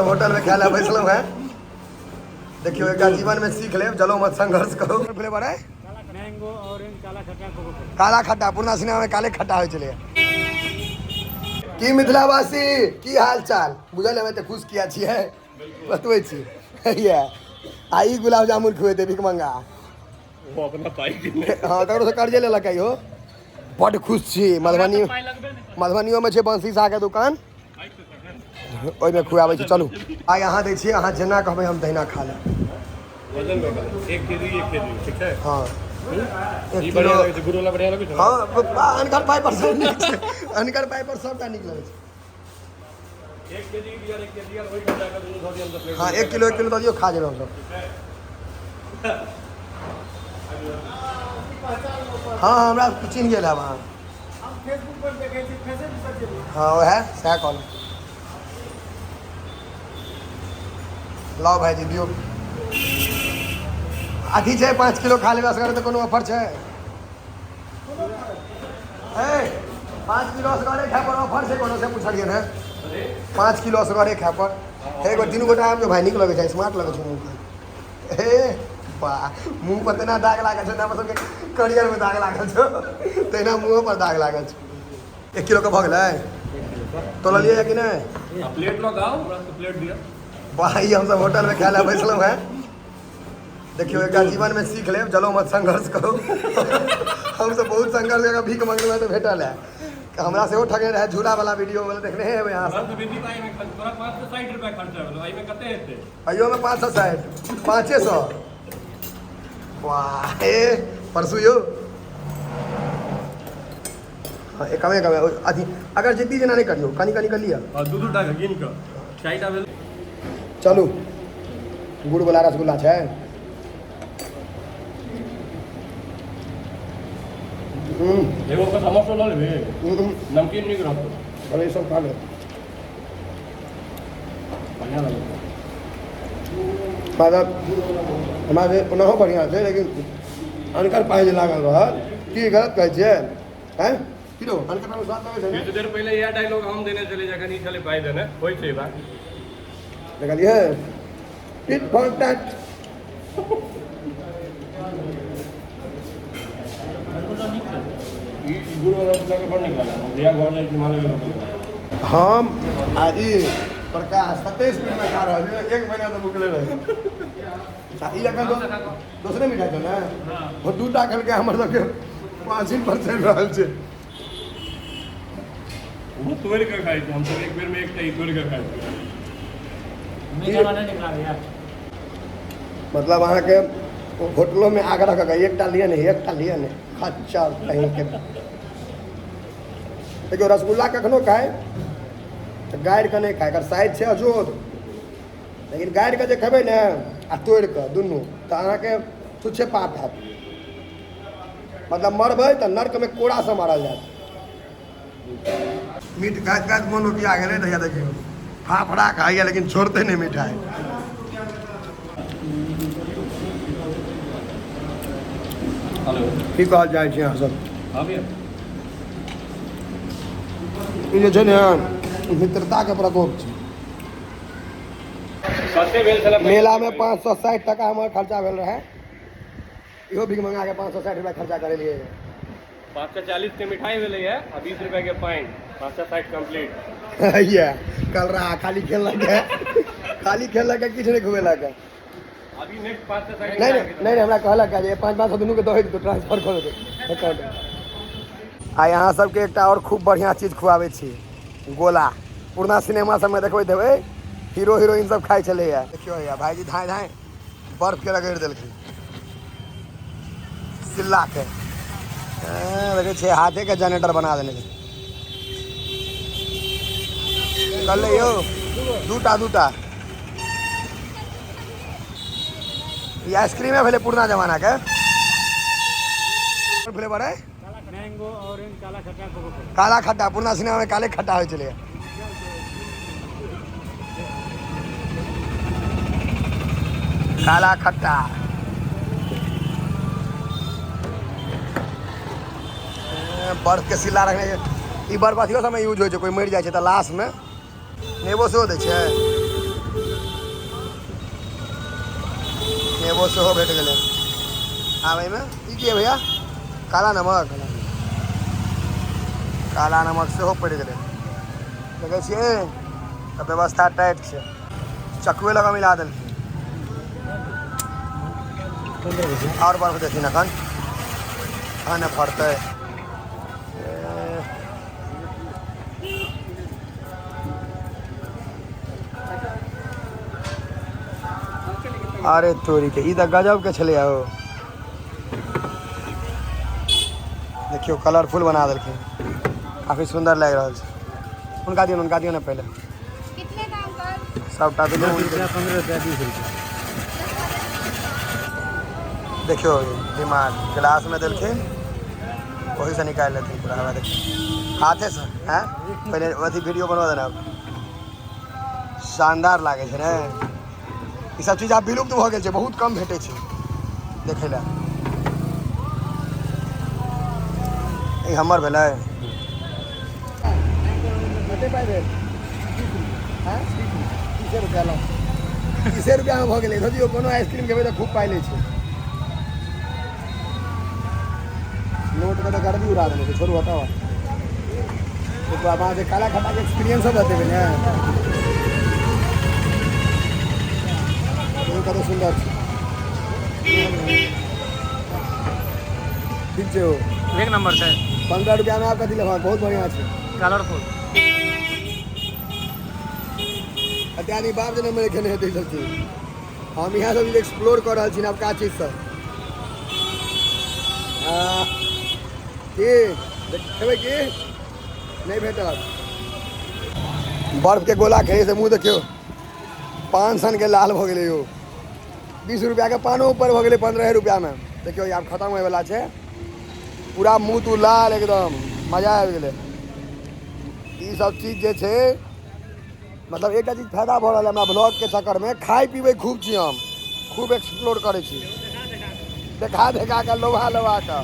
Hotel में खाए बैसल है। देखियो एक जीवन में सीख ले, चलो मत संघर्ष करो। फ्लेवर है मैंगो ऑरेंज काला खट्टा कोको। काला खट्टा पूर्णा सिनेमा में काले खट्टा हो चले की मिथिलावासी की हाल चाल बुझल हमें तो खुश किया छियै बतबै छी या आई गुलाब जामुन खुएते भिख मंगा वो अपना पाई के हां ककरो से कर्जे लेलक हो बड़ खुश छी। मधुबनियो में छै बंसी शाह के दुकान ओइ में खुआबै छी। चलू आ यहाँ दै छियै अहाँ जेना कहबै हम तहिना खा लेब। वजन में 1 केजी ठीक है। हां ई बढ़िया लगे छै गुरुला बढ़िया लगे छै। हां अनकर पाई पर सब नीक छै अनकर पाई पर सबटा नीक लगे छै। 1 केजी दिया 1 केजी और वही खा कर दोनों सब्जी हम सब प्लेट। हां 1 किलो दऽ दियौ खा जेबै हम सब। हाँ हमरा चिन्ह गेल है वहाँ फेसबुक पर देखे छी फेसबुक पर। हाँ वो है सह कॉल लाओ भाईजी दियो अथी छै 5 किलो खा लेबे असगर तो कोनो ऑफर छै 5 किलो असगरे खाए पर ऑफर छै कोनो से पूछलिए ने 5 किलो असगरे खाए पर एगो 3 गोटा आम जो भाई निक लगे छै स्मार्ट लगे छै मुंह पर हे वाह मुंह पर तेना दाग लागल छै ना मतलब के करियर में दाग लागल छै तेना मुंह पर दाग लागल छै। 1 किलो का भ गेलै तो ल लिया कि नहीं प्लेट लगाओ बस प्लेट दिया भाई हम सब होटल में खाए बैसल है। देखियो एक जीवन में सीख ले, चलो मत संघर्ष करो हम सब बहुत संघर्ष करके भीख मंगने में तो भेटल है हमरा से वो ठगे रहे झूला वाला वीडियो वाला देखने हैं यहाँ से बेबी पाई में तोरा 560 रुपया खर्चा भेलो आई में कते हेते अयो में 560 500 वाह ए परसू यो कमे अथी अगर जिद्दी जना नहीं करियो कनी कनी कर लिया और दूध टा गिन के चाइटा भेल। चलू गुड़ वाला रसगुल्ला छै एगो का समोसा ल लेबे नमकीन नहीं रहतो अरे सब खा ले बढ़िया लगे मतलब हमारे ओनाहो बढ़िया छै लेकिन अनकर पाई जे लागल रहल की गलत कहै छियै हैं किलो अनकर में स्वाद लगे छै कुछ देर पहले यह डायलॉग हम देने चले जखन ई चले पाई देने होई छै बात देखलिए टिट फॉर टैट ई गुरु वाला के बड़ निकला दिया घर में हिमालय में हम आज प्रकाश 27 मिनट में खा रहा है 1 महीना तो भूखले रहे ई लगन दूसरे मिठाई तो ना वो दूटा खल के हमर सब के 5% रहल छै वो तोड़ के खाई हम सब एक बेर में एक तई तोड़ के खाई मैं जमाना निकला भैया मतलब अहाँ के होटलों में आगरा का एकटा लिए नहीं खच्चा कहीं के देखियो रसगुल्ला कखनो खाए तो गाड़ि के नहीं खाए, साइज छै अजोद लेकिन गाड़ि के जे खेबै ने आ तोड़ के दुनू तो अहाँ के छुच्छे पाप हैत मतलब मरबै तो नर्क में कोड़ा से मारल जात। मीट खाइत मोन उठिया गेलै भैया देखियो फाफड़ा खाइए लेकिन छोड़ते नहीं मिठाई। हेलो की कहल जाइ छै अहाँ सब हां भैया ई जे छै ने मित्रता के प्रकोप छै। सस्ते भेल छला मेला में 560 टका हमार खर्चा भेल रहे इहो भीख मंगा के 560 रुपया खर्चा करेलिए 540 के मिठाई भेलै है आ 20 रुपया के पाइन 560 कंप्लीट ये कल रहा खाली खेललक है किछ नहीं खुएलक है अभी नेक्स्ट 560 नहीं हमरा कहलक है जे 500 दुनू के दे दे ट्रांसफर कर दे अकाउंट। आ यहाँ सबके एकटा और खूब बढ़िया चीज खुआबै छी गोला पुरना सिनेमा सब में देखबै देबै हीरो हीरोइन सब खाइ छलै है। देखियो या भाईजी धाय धाय बर्फ के रगड़ देलखिन सिल्ला के देखे छे हाथे के जनरेटर बना देने कर ले यो दूटा ये आइसक्रीम है पहले पुराना जमाना के फ्लेवर है मैंगो ऑरेंज काला खट्टा कोको। काला खट्टा पुराना सिनेमा में काले खट्टा हो चले काला खट्टा बर्फ के सिल्ला रखने ई बर्फ अथियो समय यूज होइ छै कोई मरि जाइ छै तऽ लाश में नेबो सेहो दै छै सेहो भेट गेलै आब एहिमे ई की है भैया काला नमक सेहो पड़ि गेलै देखै छियै तऽ व्यवस्था टाइट छै चकवे लगा मिला देलखिन और बर्फ देथिन एखन खाने पड़तै अरे तोरी के ई तऽ गजब के छलै हो देखियो कलरफुल बना देलखिन काफी सुंदर लागि रहल छै उनका दियो ना पहले कितने का अंकल? सबटा दियो 15 रुपया 20 रुपया देखियो दिमाग गिलास में देलखिन वही से निकाल लेथिन पूरा हवा देखियो हाथे से हैं पहले अथी वीडियो बनवा देना शानदार लागे छै ने ई सब चीज आब विलुप्त भऽ गेल छै बहुत कम भेटै छै देखै लए ई हमर भेलै कते पाइ भेल हैं 30 रुपया लो 30 रुपया में भऽ गेलै सोचियो कोनो आइसक्रीम खेबै तऽ खूब पाइ लै छै नोट का तो गर्दी उड़ा देने छोड़ू हटाओ तो वहाँ से काला खटा के एक्सपीरियंस हो जाते हैं का तो सुंदर ठीक है हो एक नंबर से 15 रुपया में आपका दिल बहुत बढ़िया है कलरफुल अत्यानी बाप जन मेरे खेने हेतै सब चीज हम यहाँ सब एक्सप्लोर कर रहल छी अब का चीज सब की देखेबै की नहीं भेटत बर्फ के गोला खेले से मुँह देखियो पान सन के लाल भऽ गेलै यौ 20 रुपया के पानो ऊपर भऽ गेलै 15 रुपया में देखियो आब खत्म होय वाला छै पूरा मुँह तू लाल एकदम मजा आबि गेलै ई सब चीज जे छै मतलब एकटा चीज फायदा भऽ रहल है हमरा ब्लॉग के चक्कर में खाइ पीबै खूब छी हम खूब एक्सप्लोर करै छी देखा के लोभा के